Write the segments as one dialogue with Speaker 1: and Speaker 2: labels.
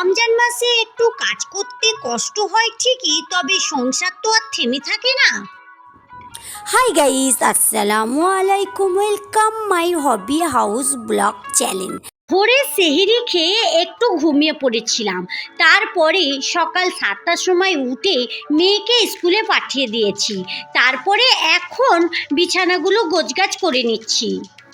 Speaker 1: রমজান মাসে একটু কাজ করতে কষ্ট হয় ঠিকই, তবে সংসার তো আর থেমে থাকে না।
Speaker 2: হাই গাইস, আসসালামু আলাইকুম। Welcome my hobby house blog channel.
Speaker 1: ভোরে সেহরি খেয়ে একটু ঘুমিয়ে পড়েছিলাম, তারপরে সকাল 7টার সময় উঠে মেয়েকে স্কুলে পাঠিয়ে দিয়েছি। তারপরে এখন বিছানাগুলো গোছগাছ করে নিচ্ছি।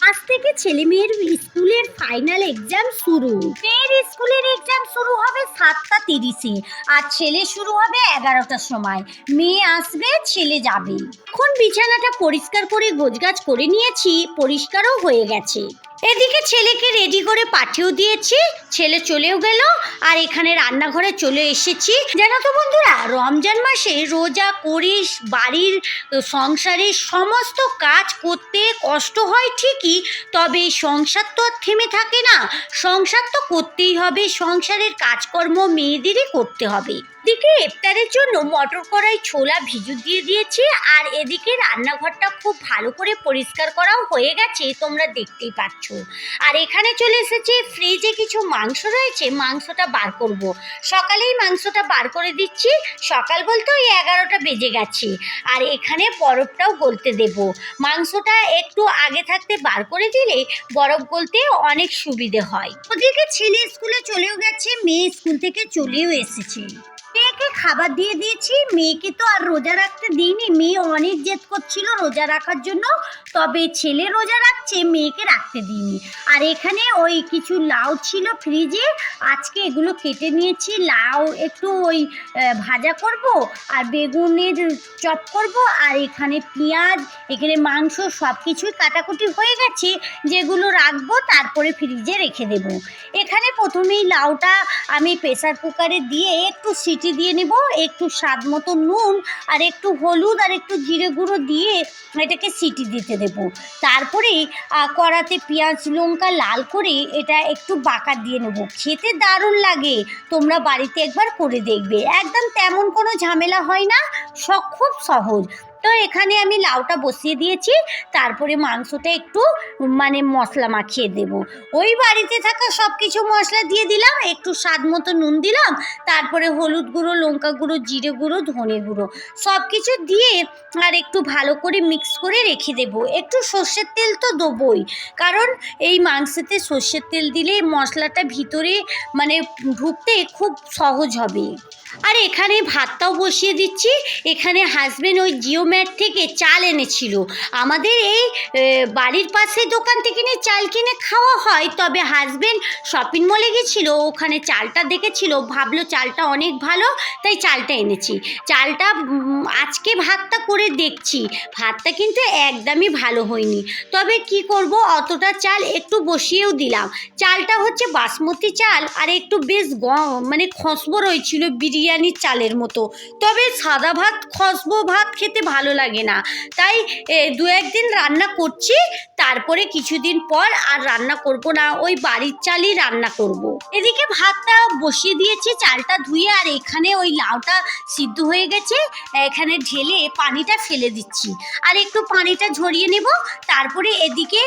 Speaker 1: আজ থেকে ছেলে মেয়ের স্কুলের ফাইনাল এক্সাম শুরু। মেয়ের স্কুলের এক্সাম শুরু হবে 7টা 30-এ, আর ছেলে শুরু হবে 11টার সময়। মেয়ে আসবে, ছেলে যাবে। এখন বিছানাটা পরিষ্কার করে গোছগাছ করে নিয়েছি, পরিষ্কারও হয়ে গেছে। এদিকে ছেলেকে রেডি করে পাঠিয়েও দিয়েছি, ছেলে চলেও গেল। আর এখানে রান্নাঘরে চলে এসেছি। জানো তো বন্ধুরা, রমজান মাসে রোজা করিস, বাড়ির সংসারের সমস্ত কাজ করতে কষ্ট হয় ঠিকই, তবে সংসার তো আর থেমে থাকে না। সংসার তো করতেই হবে, সংসারের কাজকর্ম মেয়েদেরই করতে হবে। এদিকে ইফতারের জন্য মটর কড়াই ছোলা ভিজু দিয়ে দিয়েছি, আর এদিকে রান্নাঘরটা খুব ভালো করে পরিষ্কার করাও হয়ে গেছে, তোমরা দেখতেই পাচ্ছ। আর এখানে চলে এসেছি, ফ্রিজে কিছু মাংস রয়েছে, মাংসটা বার করব। সকালেই মাংসটা বার করে দিচ্ছি, সকাল বলতে ওই 11টা বেজে গেছে। আর এখানে বরফটাও গলতে দেব। মাংসটা একটু আগে থাকতে বার করে দিলে বরফ গলতে অনেক সুবিধে হয়। ওদিকে ছেলে স্কুলে চলেও গেছে, মেয়ে স্কুল থেকে চলেও এসেছে। মেয়েকে খাবার দিয়ে দিয়েছি। মেয়েকে তো আর রোজা রাখতে দিইনি, মেয়ে অনেক জেদ করছিল রোজা রাখার জন্য, তবে ছেলে রোজা রাখছে, মেয়েকে রাখতে দিইনি। আর এখানে ওই কিছু লাউ ছিল ফ্রিজে, আজকে এগুলো কেটে নিয়েছি। লাউ একটু ওই ভাজা করব, আর বেগুনের চপ করব, আর এখানে পেঁয়াজ, এখানে মাংস সব কিছুই কাটাকুটি হয়ে গেছে, যেগুলো রাখবো তারপরে ফ্রিজে রেখে দেব। এখানে প্রথমেই লাউটা আমি প্রেসার কুকারে দিয়ে একটু সিটি দিয়ে নেব, একটু স্বাদ মতো নুন আর একটু হলুদ আর একটু জিরে গুঁড়ো দিয়ে এটাকে সিটি দিতে দেব। তারপরে কড়াতে পেঁয়াজ লঙ্কা লাল করে এটা একটু বাঁকা দিয়ে নেব। খেতে দারুণ লাগে, তোমরা বাড়িতে একবার করে দেখবে, একদম তেমন কোনো ঝামেলা হয় না, খুব সহজ। তো এখানে আমি লাউটা বসিয়ে দিয়েছি, তারপরে মাংসটা একটু মশলা মাখিয়ে দেব। ওই বাড়িতে থাকা সব কিছু মশলা দিয়ে দিলাম, একটু স্বাদ মতো নুন দিলাম, তারপরে হলুদ গুঁড়ো, লঙ্কা গুঁড়ো, জিরে গুঁড়ো, ধনে গুঁড়ো সব কিছু দিয়ে আর একটু ভালো করে মিক্স করে রেখে দেব। একটু সর্ষের তেল তো দেবই, কারণ এই মাংসেতে সর্ষের তেল দিলে মশলাটা ভিতরে ঢুকতে খুব সহজ হবে। আর এখানে ভাতটাও বসিয়ে দিচ্ছি। এখানে হাজবেন্ড ওই জিওম্যাট থেকে চাল এনেছিল। আমাদের এই বাড়ির পাশে দোকান থেকে নিয়ে চাল কিনে খাওয়া হয়, তবে হাজবেন্ড শপিং মলে গেছিলো, ওখানে চালটা দেখেছিল, ভাবলো চালটা অনেক ভালো, তাই চালটা এনেছি। চালটা আজকে ভাতটা করে দেখছি, ভাতটা কিন্তু একদমই ভালো হয়নি, তবে কি করব, অতটা চাল একটু বসিয়েও দিলাম। চালটা হচ্ছে বাসমতি চাল, আর একটু বেশ খসবো রয়েছিল বিরিয়ানির চালের মতো, তবে সাদা ভাত খসবো ভাত খেতে ভালো লাগে না, তাই 2-1 দিন রান্না করছি, তারপরে কিছুদিন পর আর রান্না করব না, ওই বাড়ির চালই রান্না করব। এদিকে ভাতটা বসিয়ে দিয়েছি, চালটা ধুয়ে, আর এখানে ওই লাউটা সিদ্ধ হয়ে গেছে, এখানে ঢেলে পানিটা ফেলে দিচ্ছি, আর একটু পানিটা ঝরিয়ে নেব। তারপরে এদিকে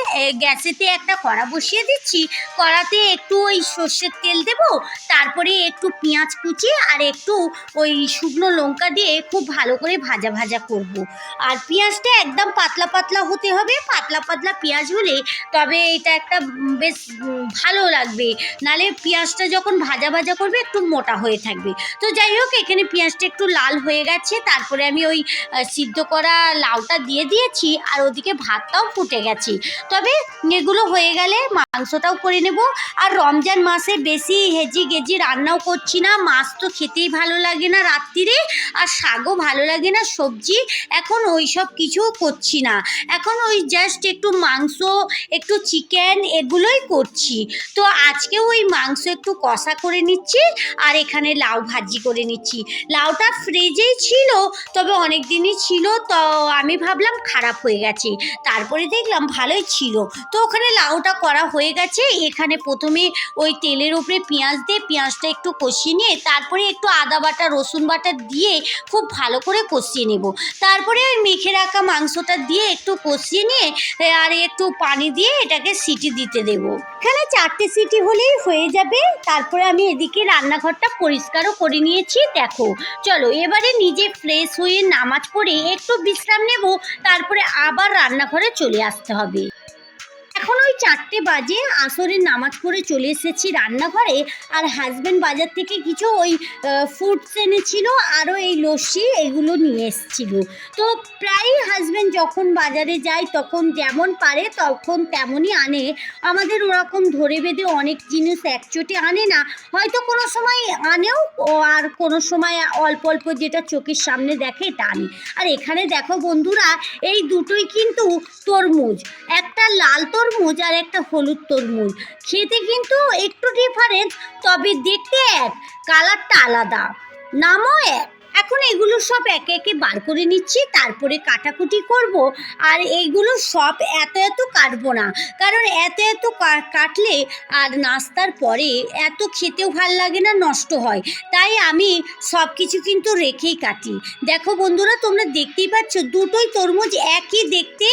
Speaker 1: গ্যাসেতে একটা কড়া বসিয়ে দিচ্ছি, কড়াতে একটু ওই সর্ষের তেল দেব, তারপরে একটু পেঁয়াজ কুচি আর একটু ওই শুকনো লঙ্কা দিয়ে খুব ভালো করে ভাজা ভাজা করব। আর পেঁয়াজটা একদম পাতলা পাতলা হতে হবে, পাতলা পাতলা পেঁয়াজ হলে তবে এটা একটা বেশ ভালো লাগবে, নালে পেঁয়াজটা যখন ভাজা ভাজা করবে একটু মোটা হয়ে থাকবে। তো যাই হোক, এখানে পেঁয়াজটা একটু লাল হয়ে গেছে, তারপরে আমি ওই সিদ্ধ করা লাউটা দিয়ে দিয়েছি, আর ওদিকে ভাতটাও ফুটে গেছে। তবে এগুলো হয়ে গেলে মাংসটাও করে নেব। আর রমজান মাসে বেশি হেজি গেজি রান্নাও করছি না, মাছ তো খেতেই ভালো লাগে না রাত্রিরে, আর শাকও ভালো লাগে না, সবজি এখন ওই সব কিছু করছি না, এখন ওই জাস্ট একটু মাংস, একটু চিকেন, এগুলোই করছি। তো আজকে ওই মাংস একটু কষা করে নিচ্ছি, আর এখানে লাউ ভাজি করে নিচ্ছি। লাউটা ফ্রিজেই ছিল, তবে অনেক দিনই ছিল, তো আমি ভাবলাম খারাপ হয়ে গেছে, তারপরে দেখলাম ভালোই ছিল। তো ওখানে লাউটা করা হয়ে গেছে। এখানে প্রথমে ওই তেলের উপরে পেঁয়াজ দিয়ে পেঁয়াজটা একটু কষিয়ে নিয়ে, তারপরে একটু আদা বাটা রসুন বাটা দিয়ে খুব ভালো করে কষিয়ে নেব। তারপরে ওই মেখে রাখা মাংসটা দিয়ে একটু কষিয়ে নিয়ে, আর একটু পানি দিয়ে এটাকে সিটি দিতে দেবো। এখানে 4টে সিটি হলেই হয়ে যাবে। তারপরে আমি এদিকে রান্নাঘরটা পরিষ্কারও করে নিয়েছি। দেখো, চলো এবারে নিজে ফ্রেশ হয়ে নামাজ পড়ে একটু বিশ্রাম নেব, তারপরে আবার রান্নাঘরে চলে আসতে হবে। এখন ওই 4টে বাজে, আসরের নামাজ পড়ে চলে এসেছি রান্নাঘরে। আর হাজব্যান্ড বাজার থেকে কিছু ওই ফুডস এনেছিল, আরও এই লস্যি এগুলো নিয়ে এসেছিল। তো প্রায়ই হাজব্যান্ড যখন বাজারে যায় তখন যেমন পারে তখন তেমনই আনে। আমাদের ওরকম ধরে বেঁধে অনেক জিনিস একচোটে আনে না, হয়তো কোনো সময় আনেও, আর কোনো সময় অল্প অল্প যেটা চোখের সামনে দেখে এটা আনে। আর এখানে দেখো বন্ধুরা, এই দুটোই কিন্তু তরমুজ, একটা লাল তরমুজ আর একটা হলুদ তরমুজ। খেতে কিন্তু একটু ডিফারেন্স, তবে দেখতে এক, কালারটা আলাদা, নামও এক। এখন এগুলো সব একে একে বার করে নিচ্ছি, তারপরে কাটাকুটি করব। আর এইগুলো সব এত এত কাটবো না, কারণ এত এত কাটলে আর নাস্তার পরে এত খেতেও ভাল লাগে না, নষ্ট হয়। তাই আমি সব কিছু কিন্তু রেখেই কাটি। দেখো বন্ধুরা, তোমরা দেখতেই পাচ্ছ দুটোই তরমুজ একই দেখতে,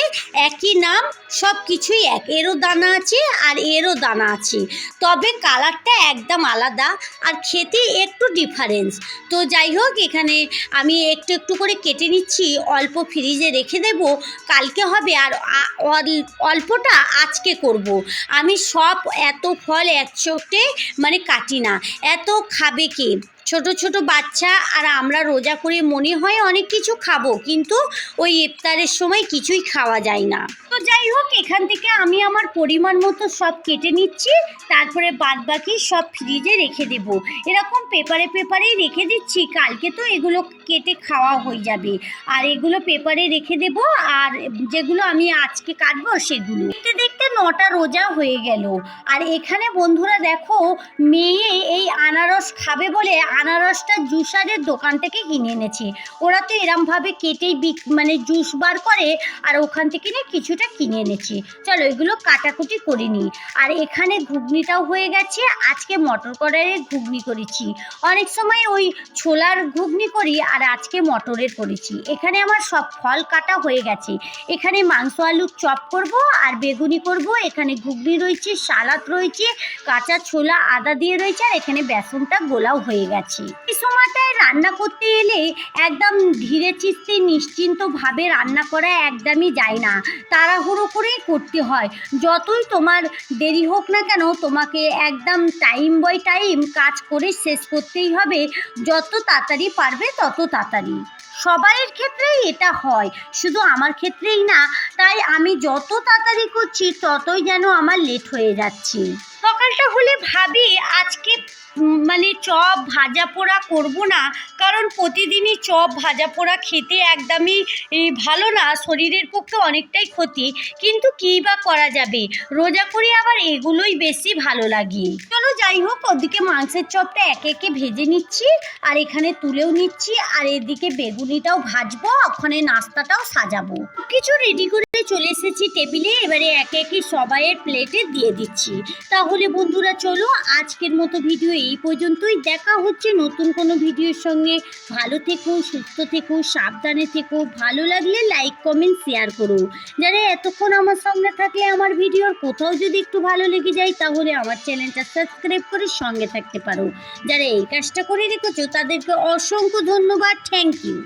Speaker 1: একই নাম, সব কিছুই এক। এরও দানা আছে আর এরও দানা আছে, তবে কালারটা একদম আলাদা আর খেতে একটু ডিফারেন্স। তো যাই হোক, এখানে আমি একটু একটু করে কেটে নিচ্ছি, অল্প ফ্রিজে রেখে দেব, কালকে হবে। আর অল্পটা আজকে করব। আমি সব এত ফল একসাথে মানে কাটি না, এত খাবে কে? ছোট ছোট বাচ্চা আর আমরা রোজা করে মনে হয় অনেক কিছু খাবো, কিন্তু ওই ইফতারের সময় কিছুই খাওয়া যায় না। তো যাই হোক, এখান থেকে আমি আমার পরিমাণ মতো সব কেটে নিচ্ছি, তারপরে বাদ বাকি সব ফ্রিজে রেখে দেব। এরকম পেপারেই রেখে দিচ্ছি, কালকে তো এগুলো কেটে খাওয়া হয়ে যাবে। আর এগুলো পেপারে রেখে দেব, আর যেগুলো আমি আজকে কাটবো সেগুলো। দেখতে দেখতে 9টা রোজা হয়ে গেল। আর এখানে বন্ধুরা দেখো, মেয়ে এই আনারস খাবে বলে আনারসটা জুসারের দোকান থেকে কিনে এনেছে। ওরা তো এরমভাবে কেটেই মানে জুস বার করে, আর ওখান থেকে নিয়ে কিছুটা কিনে এনেছি। চলো এগুলো কাটাকুটি করে নিই। আর এখানে ঘুগনিটাও হয়ে গেছে, আজকে মটর কড়াইয়ের ঘুগনি করেছি। অনেক সময় ওই ছোলার ঘুগনি করি, আর আজকে মটরের করেছি। এখানে আমার সব ফল কাটা হয়ে গেছে। এখানে মাংস আলুর চপ করব আর বেগুনি করব। এখানে ঘুগনি রয়েছে, সালাদ রয়েছে, কাঁচা ছোলা আদা দিয়ে রয়েছে, আর এখানে বেসনটা গোলাও হয়ে গেছে। এই সময়টায় রান্না করতে এলে একদম ধীরে চিস্তে নিশ্চিন্তভাবে রান্না করা একদমই যায় না, তাড়াহুড়ো করেই করতে হয়। যতই তোমার দেরি হোক না কেন, তোমাকে একদম টাইম বাই টাইম কাজ করে শেষ করতেই হবে, যত তাড়াতাড়ি পারবে তত তাড়াতাড়ি। সবাইয়ের ক্ষেত্রেই এটা হয়, শুধু আমার ক্ষেত্রেই না। তাই আমি যত তাড়াতাড়ি করছি ততই যেন আমার লেট হয়ে যাচ্ছে। সকালটা হলে ভাবি আজকে মানে চপ ভাজা পোড়া করবো না, কারণ প্রতিদিনই চপ ভাজা পোড়া খেতে একদমই ভালো না, শরীরের পক্ষে অনেকটাই ক্ষতি। কিন্তু কী বা করা যাবে, রোজা করে আবার এগুলোই বেশি ভালো লাগে। চলো যাই হোক, ওদিকে মাংসের চপটা একে একে ভেজে নিচ্ছি, আর এখানে তুলেও নিচ্ছি, আর এদিকে বেগুনিটাও ভাজবো, ওখানে নাস্তাটাও সাজাবো। কিছু রেডি করে চলে এসেছি টেবিলে, এবারে একে একে সবাইয়ের প্লেটে দিয়ে দিচ্ছি। তাহলে বন্ধুরা চলো, আজকের মতো ভিডিও এই পর্যন্তই। দেখা হচ্ছে নতুন কোনো ভিডিওর সঙ্গে। ভালো থেকো, সুস্থ থেকো, সাবধানে থেকো। ভালো লাগলে লাইক কমেন্ট শেয়ার করো। যারা এতক্ষণ আমার সঙ্গে থাকলে আমার ভিডিওর কোথাও যদি একটু ভালো লেগে যায়, তাহলে আমার চ্যানেলটা সাবস্ক্রাইব করে সঙ্গে থাকতে পারো। যারা এই কাজটা করে রেখেছো তাদেরকে অসংখ্য ধন্যবাদ, থ্যাংক ইউ।